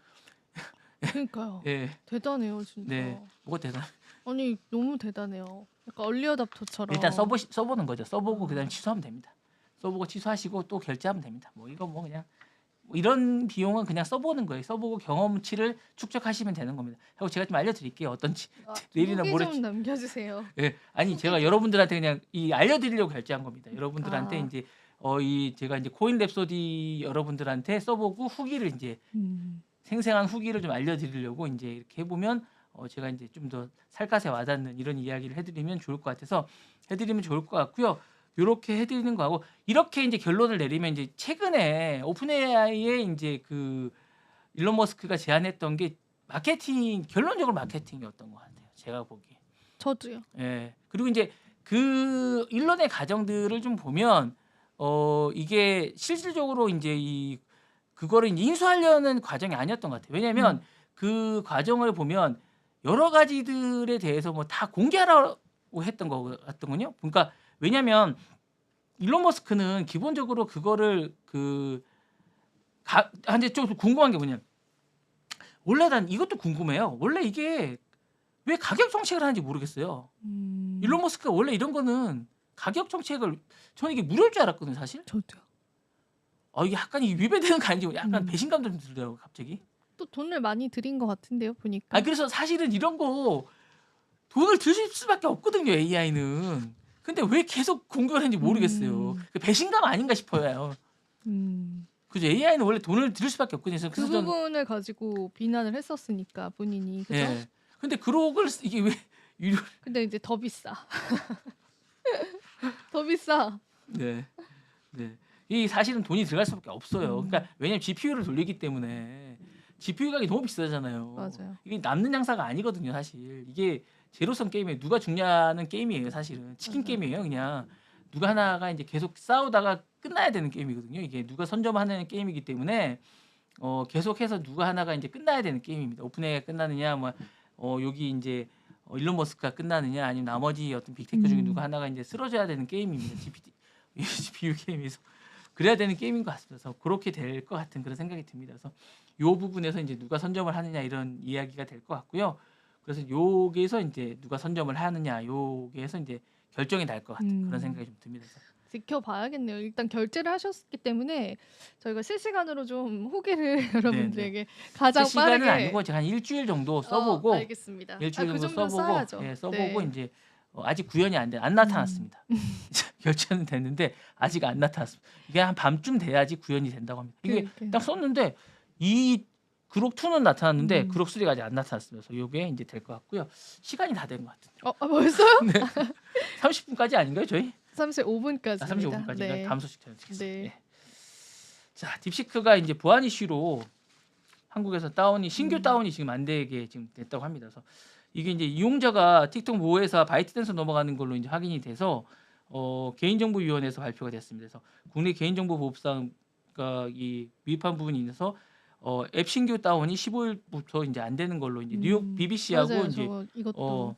그러니까요. 예. 대단해요, 진짜. 네. 뭐가 대단 아니 너무 대단해요. 약간 얼리 일단 어답터처럼. 써 보는 거죠. 써 보고 아. 그다음에 취소하면 됩니다. 써 보고 취소하시고 또 결제하면 됩니다. 이거 그냥 이런 비용은 그냥 써 보는 거예요. 써 보고 경험치를 축적하시면 되는 겁니다. 하고 제가 좀 알려 드릴게요. 어떤지. 내일이나 후기 모레 좀 남겨주세요. 예. 아니 후기 제가 좀. 여러분들한테 그냥 알려 드리려고 결제한 겁니다. 여러분들한테 아. 인제 제가 인제 코인 랩소디 여러분들한테 써 보고 후기를 인제 음. 생생한 후기를 좀 알려 드리려고 인제 이렇게 해 보면 제가 인제 좀 더 살갗에 와 닿는 이런 이야기를 해 드리면 좋을 것 같아서 해 드리면 좋을 것 같고요. 요렇게 해 드리는 거하고 이렇게 인제 결론을 내리면 인제 최근에 오픈AI의 인제 그 일론 머스크가 제안했던 게 결론적으로 마케팅이었던 것 같아요. 제가 보기에. 저도요. 예. 그리고 인제 그 일론의 과정들을 좀 보면 이게 실질적으로 인제 그거를 인수하려는 과정이 아니었던 것 같아요. 왜냐면 그 과정을 보면 여러 가지들에 대해서 다 공개하라고 했던 거 같거든요. 그러니까 왜냐면 일론 머스크는 기본적으로 그거를 근데 좀 궁금한 게 뭐냐면 원래 난 이것도 궁금해요. 원래 이게 왜 가격 정책을 하는지 모르겠어요. 일론 머스크가 원래 이런 거는 가격 정책을 저는 이게 무료일 줄 알았거든요, 사실. 저도요. 이게 약간 위배되는 거 아닌지 약간 음. 배신감도 좀 들더라고요, 갑자기. 또 돈을 많이 들인 것 같은데요, 보니까. 그래서 사실은 이런 거 돈을 드실 수밖에 없거든요, AI는. 근데 왜 계속 공격을 하는지 모르겠어요. 그 배신감 아닌가 싶어요. 그죠? AI는 원래 돈을 들일 수밖에 없거든요. 그 그래서 저는 부분을 가지고 비난을 했었으니까 본인이 그죠? 예. 근데 그록을 이게 왜 유료 근데 이제 더 비싸. 더 비싸. 네. 네. 이 사실은 돈이 들어갈 수밖에 없어요. 음. 그러니까 왜냐면 GPU를 돌리기 때문에 GPU 가격이 너무 비싸잖아요. 맞아요. 이게 남는 장사가 아니거든요, 사실. 이게 제로섬 게임에 누가 죽냐는 게임이에요, 사실은. 치킨 맞아요. 게임이에요, 그냥. 누가 하나가 이제 계속 싸우다가 끝나야 되는 게임이거든요. 이게 누가 선점하는 게임이기 때문에 계속해서 누가 하나가 이제 끝나야 되는 게임입니다. 오픈 AI가 끝나느냐, 뭐 여기 이제 일론 머스크가 끝나느냐, 아니면 나머지 어떤 빅테크 중에 누가 하나가 이제 쓰러져야 되는 게임입니다. GPU 게임에서. 그래야 되는 게임인 것 같습니다. 그래서 그렇게 될 것 같은 그런 생각이 듭니다. 그래서 요 부분에서 이제 누가 선점을 하느냐 이런 이야기가 될 것 같고요. 그래서 여기에서 이제 누가 선점을 하느냐 여기에서 이제 결정이 날 것 같은 그런 생각이 좀 듭니다. 그래서 지켜봐야겠네요. 일단 결제를 하셨기 때문에 저희가 실시간으로 좀 후기를 여러분들에게 가장 실시간은 빠르게 아니고 제가 한 일주일 정도 써보고 알겠습니다. 일주일 그 정도 정도는 써보고 써야죠. 예, 써보고 네. 이제 아직 구현이 안 나타났습니다. 결제는 됐는데 아직 안 나타났습니다. 이게 한 밤쯤 돼야지 구현이 된다고 합니다. 이게 그러니까요. 딱 썼는데 이 그록 2는 나타났는데 그록 3가 아직 안 나타났습니다. 그래서 이게 이제 될 것 같고요. 시간이 다 된 것 같은데. 벌써요? 네. 30분까지 아닌가요, 저희? 35분까지입니다. 35분까지인가요? 네. 다음 소식 전해드리겠습니다. 네. 예. 자, 딥시크가 이제 보안 이슈로 한국에서 신규 다운이 지금 안 되게 지금 됐다고 합니다. 그래서 이게 이제 이용자가 틱톡 모회사 바이트댄스 넘어가는 걸로 이제 확인이 돼서 개인정보위원회에서 발표가 됐습니다. 그래서 국내 개인정보보호법상 이 위반한 부분이 있어서 앱 신규 다운이 15일부터 이제 안 되는 걸로 이제 뉴욕 BBC하고 맞아요. 이제 저 이것도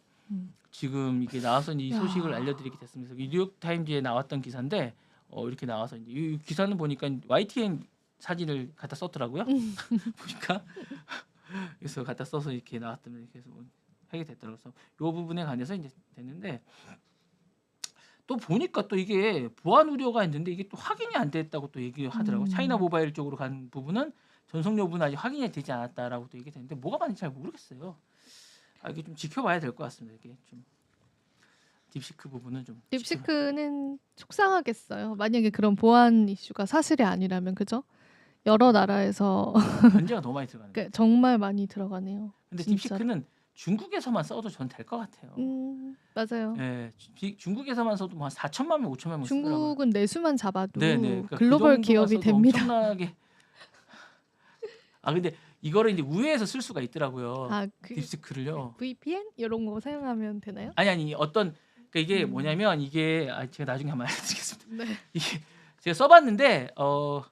지금 이게 나와서 이 야. 소식을 알려드리게 됐습니다. 이 뉴욕 타임즈에 나왔던 기사인데 이렇게 나와서 이제 이 기사는 보니까 YTN 사진을 갖다 썼더라고요. 보니까 그래서 갖다 써서 이렇게 나왔다면 그래서 뭐 하게 됐더라고요. 그래서 이 부분에 관해서 이제 됐는데 또 보니까 또 이게 보안 우려가 있는데 이게 또 확인이 안 됐다고 또 얘기하더라고요. 차이나 모바일 쪽으로 간 부분은 전송 여부는 아직 확인이 되지 않았다라고 또 얘기했는데 뭐가 맞는지 잘 모르겠어요. 이게 좀 지켜봐야 될 것 같습니다. 이게 좀 딥시크 부분은 좀 딥시크는 속상하겠어요. 만약에 그런 보안 이슈가 사실이 아니라면 그죠? 여러 나라에서 견제가 너무 많이 들어가는 거예요. 정말 많이 들어가네요. 근데 진짜로. 딥시크는 중국에서만 써도 전 될 것 같아요. 맞아요. 예, 중국에서만 써도 뭐 한 4천만 명, 5천만 명 쓰더라고요. 중국은 내수만 잡아도 네네. 그러니까 글로벌 그 기업이 정도만 써도 됩니다. 엄청나게. 근데 이거를 이제 우회해서 쓸 수가 있더라고요. 딥시크를요. VPN 이런 거 사용하면 되나요? 아니 어떤 그러니까 이게 뭐냐면 이게 제가 나중에 한번 알려드리겠습니다. 네. 이게 제가 써봤는데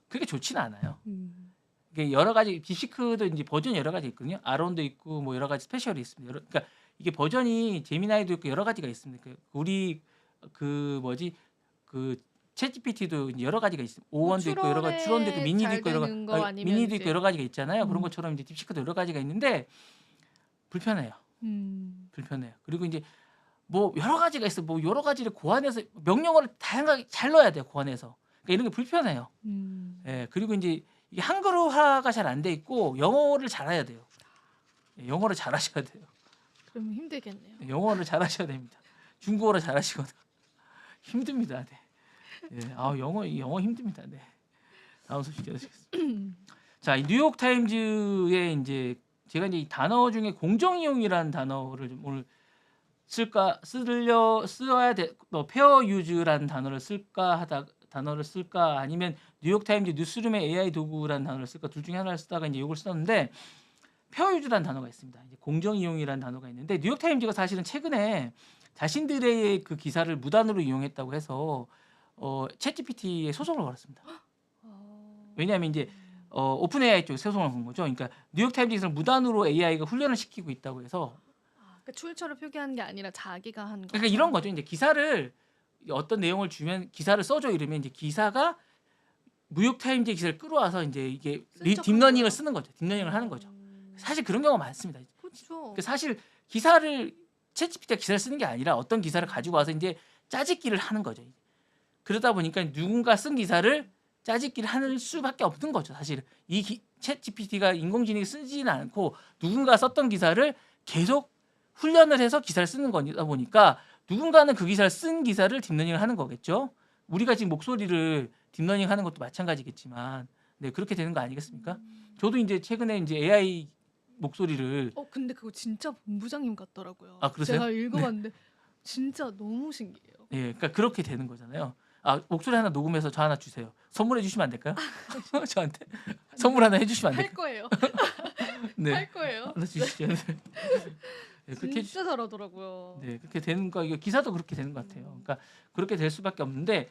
그게 좋지는 않아요. 음. 이게 여러 가지 딥시크도 이제 버전 여러 가지 있거든요. 아론도 있고 뭐 여러 가지 스페셜이 있습니다. 그러니까 이게 버전이 제미나이도 있고 여러 가지가 있습니다. 우리 그 챗GPT도 여러 가지가 있어요. 오원도 있고 여러 가지 추론도 있고 미니도 있고 여러 가지 미니도 있고 여러 가지가 있잖아요. 그런 것처럼 이제 딥시크도 여러 가지가 있는데 불편해요. 불편해요. 그리고 이제 뭐 여러 가지가 있어. 뭐 여러 가지를 고안해서 명령어를 다양하게 잘 넣어야 돼요. 고안해서. 그러니까 이런 게 불편해요. 예, 그리고 이제 이게 한글화가 잘 안 돼 있고 영어를 잘해야 돼요. 영어를 잘하셔야 돼요. 그러면 힘들겠네요. 영어를 잘하셔야 됩니다. 중국어를 잘하시거나 힘듭니다. 네. 예, 영어 힘듭니다. 네. 다음 소식 전해드리겠습니다. 자, 이 뉴욕 타임즈에 이제 제가 이제 이 단어 중에 공정이용이라는 단어를 좀 오늘 써야 돼. 페어 유즈라는 단어를 쓸까 아니면 뉴욕 타임즈 뉴스룸의 AI 도구라는 단어를 쓸까 둘 중에 하나를 쓰다가 이제 이걸 썼는데 페어 유즈라는 단어가 있습니다. 이제 공정 이용이라는 단어가 있는데 뉴욕 타임즈가 사실은 최근에 자신들의 그 기사를 무단으로 이용했다고 해서 챗GPT에 소송을 걸었습니다. 왜냐하면 이제 오픈 AI 쪽에 소송을 건 거죠. 그러니까 뉴욕 타임즈에서 무단으로 AI가 훈련을 시키고 있다고 해서 그러니까 출처를 표기하는 게 아니라 자기가 한 거. 그러니까 이런 거죠. 이제 기사를 어떤 내용을 주면 기사를 써줘 이러면 이제 기사가 뉴욕 타임즈 기사를 끌어와서 이제 이게 딥러닝을 쓰는 거죠. 딥러닝을 하는 거죠. 사실 그런 경우가 많습니다. 그렇죠. 사실 기사를 챗GPT가 기사를 쓰는 게 아니라 어떤 기사를 가지고 와서 이제 짜집기를 하는 거죠. 그러다 보니까 누군가 쓴 기사를 짜집기를 할 수밖에 없는 거죠. 사실 이 챗GPT가 인공지능이 쓰지는 않고 누군가 썼던 기사를 계속 훈련을 해서 기사를 쓰는 거다 보니까 누군가는 그 기사를 쓴 기사를 딥러닝을 하는 거겠죠. 우리가 지금 목소리를 딥러닝 하는 것도 마찬가지겠지만 네, 그렇게 되는 거 아니겠습니까? 저도 이제 최근에 이제 AI 목소리를 근데 그거 진짜 본부장님 같더라고요. 그러세요? 제가 읽어봤는데 진짜 너무 신기해요. 예, 그러니까 그렇게 되는 거잖아요. 아, 목소리 하나 녹음해서 저 하나 주세요. 선물해 주시면 안 될까요? 저한테 선물 하나 해주시면 안 할 될까요? 거예요. 네, 할 거예요. 하나 주시죠. 네, 그렇게 진짜 잘하더라고요. 네, 그렇게 되는 거 이게 기사도 그렇게 되는 것 같아요. 음. 그러니까 그렇게 될 수밖에 없는데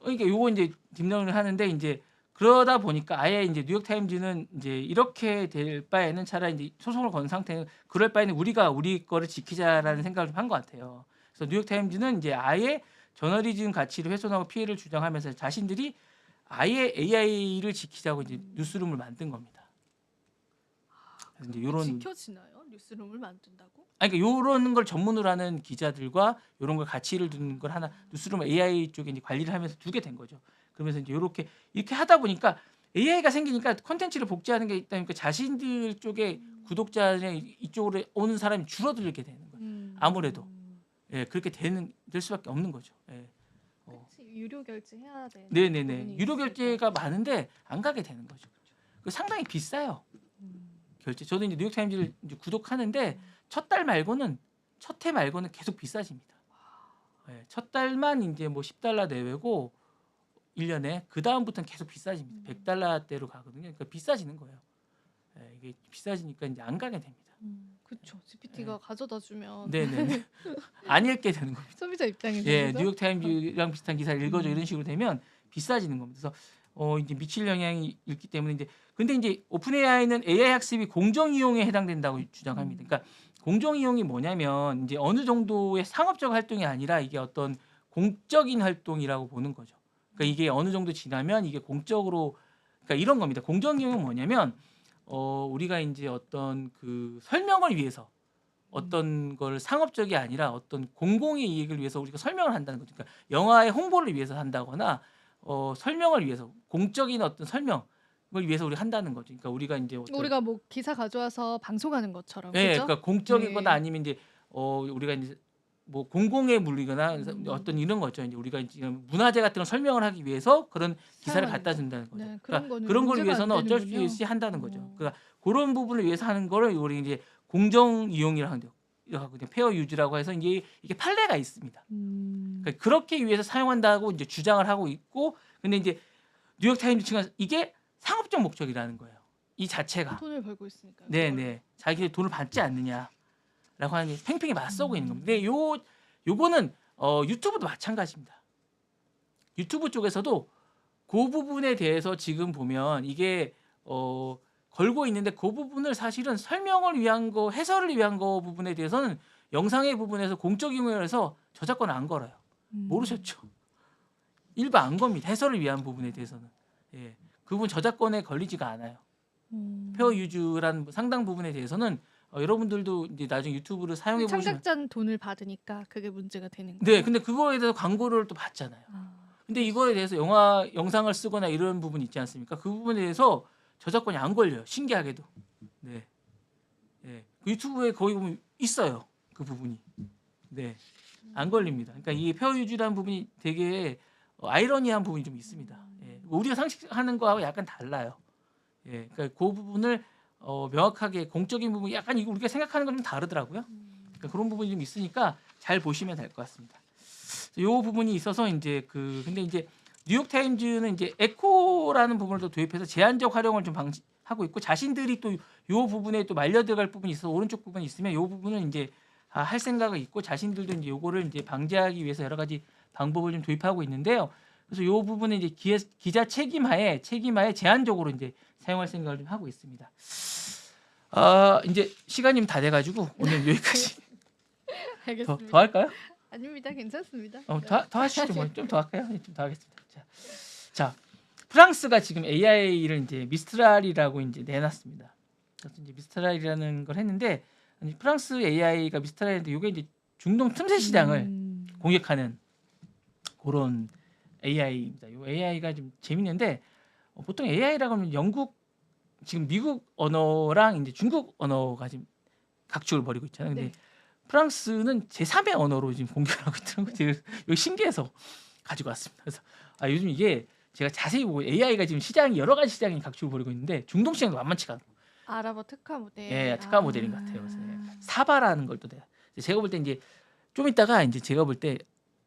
이게 요거 이제 딥러닝을 하는데 이제 그러다 보니까 아예 이제 뉴욕 타임즈는 이제 이렇게 될 바에는 차라리 이제 소송을 건 상태는 그럴 바에는 우리가 우리 거를 지키자라는 생각을 좀 한 것 같아요. 그래서 뉴욕 타임즈는 이제 아예 저널리즘 가치를 훼손하고 피해를 주장하면서 자신들이 아예 AI를 지키자고 이제 뉴스룸을 만든 겁니다. 그래서 이제 그게 요런 지켜지나요? 뉴스룸을 만든다고? 아니 그러니까 요런 걸 전문으로 하는 기자들과 요런 걸 가치를 두는 걸 하나 뉴스룸 AI 쪽에 이제 관리를 하면서 두게 된 거죠. 그러면서 이제 요렇게 이렇게 하다 보니까 AI가 생기니까 콘텐츠를 복제하는 게 있다 보니까 자신들 쪽에 구독자의 이쪽으로 오는 사람이 줄어들게 되는 거예요. 아무래도 예, 그렇게 될 수밖에 없는 거죠. 예. 그치, 유료 결제해야 돼. 네네네. 유료 결제가 많은데 안 가게 되는 거죠. 그 상당히 비싸요. 결제. 저도 이제 뉴욕 타임즈를 이제 구독하는데 첫 달 말고는 첫 해 말고는 계속 비싸집니다. 예, 첫 달만 이제 뭐 $10 내외고 1년에 그 다음부터는 계속 비싸집니다. $100대로 가거든요. 그러니까 비싸지는 거예요. 예, 이게 비싸지니까 이제 안 가게 됩니다. 그렇죠. GPT가 가져다 주면 네네. 안 읽게 되는 겁니다. 소비자 입장에서 예, 뉴욕 타임즈랑 비슷한 기사를 읽어줘 이런 식으로 되면 비싸지는 겁니다. 그래서 이제 미칠 영향이 있기 때문에 이제 근데 이제 오픈 AI는 AI 학습이 공정 이용에 해당된다고 주장합니다. 그러니까 공정 이용이 뭐냐면 이제 어느 정도의 상업적 활동이 아니라 이게 어떤 공적인 활동이라고 보는 거죠. 그러니까 이게 어느 정도 지나면 이게 공적으로 그러니까 이런 겁니다. 공정 이용은 뭐냐면 우리가 이제 어떤 그 설명을 위해서 어떤 걸 상업적이 아니라 어떤 공공의 이익을 위해서 우리가 설명을 한다는 거죠. 그러니까 영화의 홍보를 위해서 한다거나 설명을 위해서 공적인 어떤 설명을 위해서 우리가 한다는 거죠. 그러니까 우리가 이제 어떤 우리가 뭐 기사 가져와서 방송하는 것처럼 예, 그죠? 그러니까 공적이거나 네. 아니면 이제 우리가 이제 뭐 공공에 물리거나 어떤 이런 거죠. 이제 우리가 지금 문화재 같은 걸 설명을 하기 위해서 그런 기사를 사용하는 갖다 거. 준다는 거죠. 네, 그러니까 거는 그런 걸 문제가 안 위해서는 어쩔 수 되는군요. 없이 한다는 거죠. 그러니까 그런 부분을 위해서 하는 거를 우리 이제 공정 이용이라고 하는데요. 페어 유즈라고 해서 이제 이게 판례가 있습니다. 그러니까 그렇게 위해서 사용한다고 이제 주장을 하고 있고, 근데 이제 뉴욕 타임즈 측은 이게 상업적 목적이라는 거예요. 이 자체가. 돈을 벌고 있으니까. 네네. 자기들 돈을 받지 않느냐라고 하는 게 팽팽히 맞서고 있는 겁니다. 근데 요거는 유튜브도 마찬가지입니다. 유튜브 쪽에서도 그 부분에 대해서 지금 보면 이게 걸고 있는데 그 부분을 사실은 설명을 위한 거, 해설을 위한 거 부분에 대해서는 영상의 부분에서 공적 이용해서 저작권 안 걸어요. 모르셨죠? 일부 안 겁니다. 해설을 위한 부분에 대해서는. 예. 그 부분 저작권에 걸리지가 않아요. 페어 유즈라는 상당 부분에 대해서는 여러분들도 이제 나중에 유튜브를 사용해 보시면 창작자는 돈을 받으니까 그게 문제가 되는 거예요. 네, 근데 그거에 대해서 광고를 또 받잖아요. 근데 이거에 대해서 영상을 쓰거나 이런 부분 있지 않습니까? 그 부분에 대해서 저작권이 안 걸려요. 신기하게도. 네. 네. 그 유튜브에 거기 보면 있어요. 그 부분이. 네. 안 걸립니다. 그러니까 이 페어 유즈라는 부분이 되게 아이러니한 부분이 좀 있습니다. 예. 우리가 상식하는 거하고 약간 달라요. 예. 그러니까 그 부분을 명확하게 공적인 부분 약간 이거 우리가 생각하는 건 좀 다르더라고요. 그러니까 그런 부분이 좀 있으니까 잘 보시면 될 것 같습니다. 이 부분이 있어서 이제 근데 이제 뉴욕 타임즈는 이제 에코라는 부분을 또 도입해서 제한적 활용을 좀 방지하고 있고 자신들이 또 이 부분에 또 말려 들어갈 부분이 있어 오른쪽 부분이 있으면 이 부분은 이제 할 생각이 있고 자신들도 이제 요거를 이제 방지하기 위해서 여러 가지 방법을 좀 도입하고 있는데요. 그래서 이 부분은 이제 기자 책임하에 제한적으로 이제 사용할 생각을 좀 하고 있습니다. 이제 시간이 다 돼가지고 오늘 여기까지. 알겠습니다. 더 할까요? 아닙니다. 괜찮습니다. 더 하시죠. 뭐 좀 더 할까요? 좀 더 하겠습니다. 자, 프랑스가 지금 AI를 이제 미스트랄이라고 이제 내놨습니다. 그래서 이제 미스트랄이라는 걸 했는데 프랑스 AI가 미스트랄인데 이게 이제 중동 틈새 시장을 공략하는 그런 AI입니다. 이 AI가 좀 재밌는데 보통 AI라고 하면 지금 미국 언어랑 이제 중국 언어가 지금 각축을 벌이고 있잖아요. 근데 네. 프랑스는 제3의 언어로 지금 공격을 하고 있더라고요. 제가 이거 신기해서 가지고 왔습니다. 그래서 요즘 이게 제가 자세히 보고 AI가 지금 여러 가지 시장이 각축을 벌이고 있는데 중동 시장도 만만치가 않고 아랍어 특화 모델. 특화 모델인 것 같아요. 그래서 사바라는 걸 또 제가 볼 때 이제 좀 있다가 이제 제가 볼 때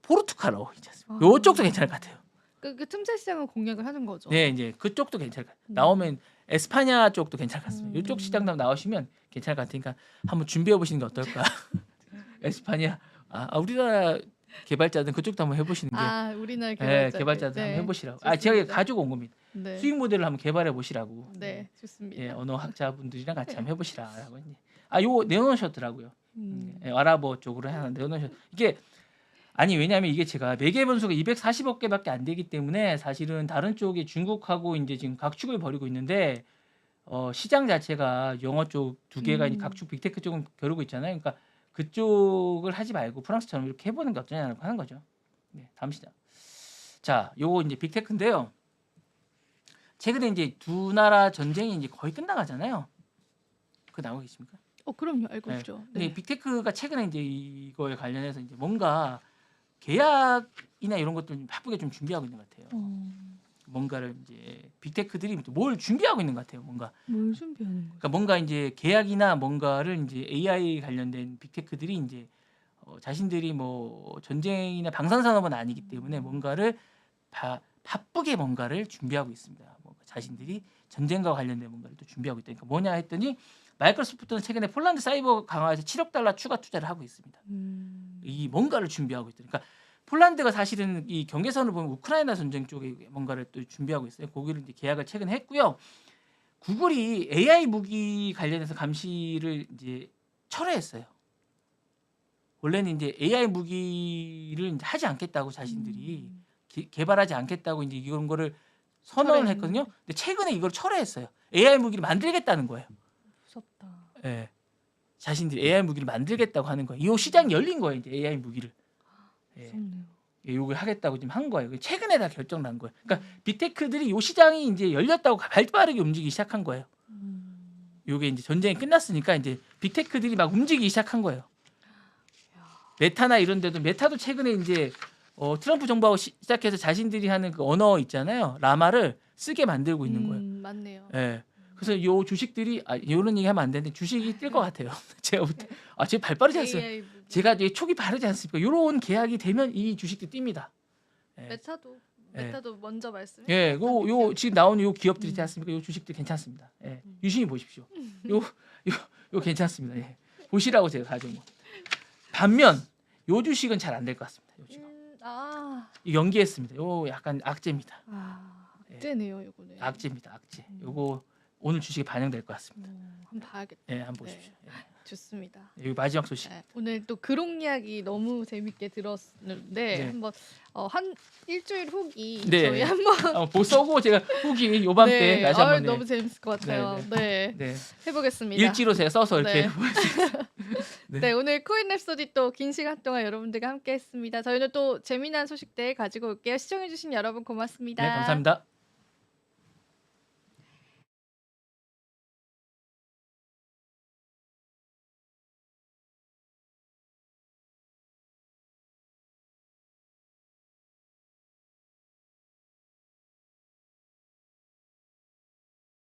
포르투갈어 있지 않습니까? 아. 요쪽도 괜찮을 것 같아요. 그 틈새 시장을 공략을 하는 거죠. 네, 이제 그쪽도 괜찮을 것 같아요. 음. 나오면 에스파냐 쪽도 괜찮을 것 같습니다. 이쪽 시장도 나오시면 괜찮을 것 같으니까 한번 준비해 보시는 게 어떨까? 에스파냐, 우리나라 개발자들 그쪽도 한번 해보시는 게, 우리나라 개발자들 한번 해보시라고. 제가 좋습니다. 가지고 온 겁니다. 네. 수익 모델을 한번 개발해 보시라고. 네, 좋습니다. 예, 언어 학자분들이랑 같이 한번 해보시라고. 요거 내어놓으셨더라고요. 음. 아랍어 쪽으로 하나 내어놓으셨. 이게 왜냐하면 이게 제가 매개 변수가 240억 개밖에 안 되기 때문에 사실은 다른 쪽이 중국하고 이제 지금 각축을 벌이고 있는데 시장 자체가 영어 쪽 두 개가 이제 각축 빅테크 쪽은 겨루고 있잖아요. 그러니까 그쪽을 하지 말고 프랑스처럼 이렇게 해보는 게 어떠냐고 하는 거죠. 네, 다음 시장. 자, 요거 이제 빅테크인데요. 최근에 이제 두 나라 전쟁이 이제 거의 끝나가잖아요. 그거 나오고 계십니까? 그럼요. 알고 네. 있죠. 근데 네. 빅테크가 최근에 이제 이거에 관련해서 이제 뭔가 계약이나 이런 것들 좀 바쁘게 좀 준비하고 있는 것 같아요. 뭔가를 이제 빅테크들이 뭘 준비하고 있는 것 같아요. 뭔가. 뭘 준비하는 거예요? 그러니까 뭔가 이제 계약이나 뭔가를 이제 AI 관련된 빅테크들이 이제 자신들이 뭐 전쟁이나 방산산업은 아니기 때문에 뭔가를 바쁘게 뭔가를 준비하고 있습니다. 뭔가 자신들이 전쟁과 관련된 뭔가를 또 준비하고 있다. 그러니까 뭐냐 했더니 마이크로소프트는 최근에 폴란드 사이버 강화에서 7억 달러 추가 투자를 하고 있습니다. 이 뭔가를 준비하고 있다. 그러니까 폴란드가 사실은 이 경계선을 보면 우크라이나 전쟁 쪽에 뭔가를 또 준비하고 있어요. 거기를 이제 계약을 최근에 했고요. 구글이 AI 무기 관련해서 감시를 이제 철회했어요. 원래는 이제 AI 무기를 이제 하지 않겠다고 자신들이 개발하지 않겠다고 이제 이런 거를 선언을 했거든요. 근데 최근에 이걸 철회했어요. AI 무기를 만들겠다는 거예요. 무섭다. 예. 자신들이 AI 무기를 만들겠다고 하는 거예요. 이 시장이 열린 거예요. 이제 AI 무기를. 예. 무섭네요. 요걸 하겠다고 지금 한 거예요. 최근에 다 결정 난 거예요. 그러니까 빅테크들이 요 시장이 이제 열렸다고 발빠르게 움직이기 시작한 거예요. 요게 이제 전쟁이 끝났으니까 이제 빅테크들이 막 움직이기 시작한 거예요. 메타나 이런 데도 메타도 최근에 이제 트럼프 정부하고 시작해서 자신들이 하는 그 언어 있잖아요. 라마를 쓰게 만들고 있는 거예요. 맞네요. 예. 그래서 요 주식들이 이런 얘기 하면 안 되는데 주식이 뛸 것 같아요. 제가 볼 때 제 발 빠르지 않습니까? AI 무기. 제가 이제 촉이 바르지 않습니까? 요런 계약이 되면 이 주식도 뜁니다. 예. 메타도 먼저 말씀해. 예, 요 지금 나오는 요 기업들이 있지 않습니까? 요 주식들 괜찮습니다. 예. 유심히 보십시오. 요 괜찮습니다. 예. 보시라고 제가 가져온 거. 반면 요 주식은 잘 안 될 것 같습니다. 요 지금. 이 연기했습니다. 요 약간 악재입니다. 악재네요, 요거는. 악재입니다. 악재. 요거 오늘 주식에 반영될 것 같습니다. 한번 봐야겠다. 예, 한번 보십시오. 예. 좋습니다. 여기 마지막 소식. 오늘 또 그록 이야기 너무 재밌게 들었는데 네. 한번 한 일주일 후기 네. 저희 한번 써고 제가 후기 요밤때 다시 한번 너무 재밌을 것 같아요. 네. 해보겠습니다. 일지로 제가 써서 이렇게 네, 오늘 코인 랩소디 또 긴 시간 동안 여러분들과 함께했습니다. 저희는 또 재미난 소식들 가지고 올게요. 시청해주신 여러분 고맙습니다. 네, 감사합니다.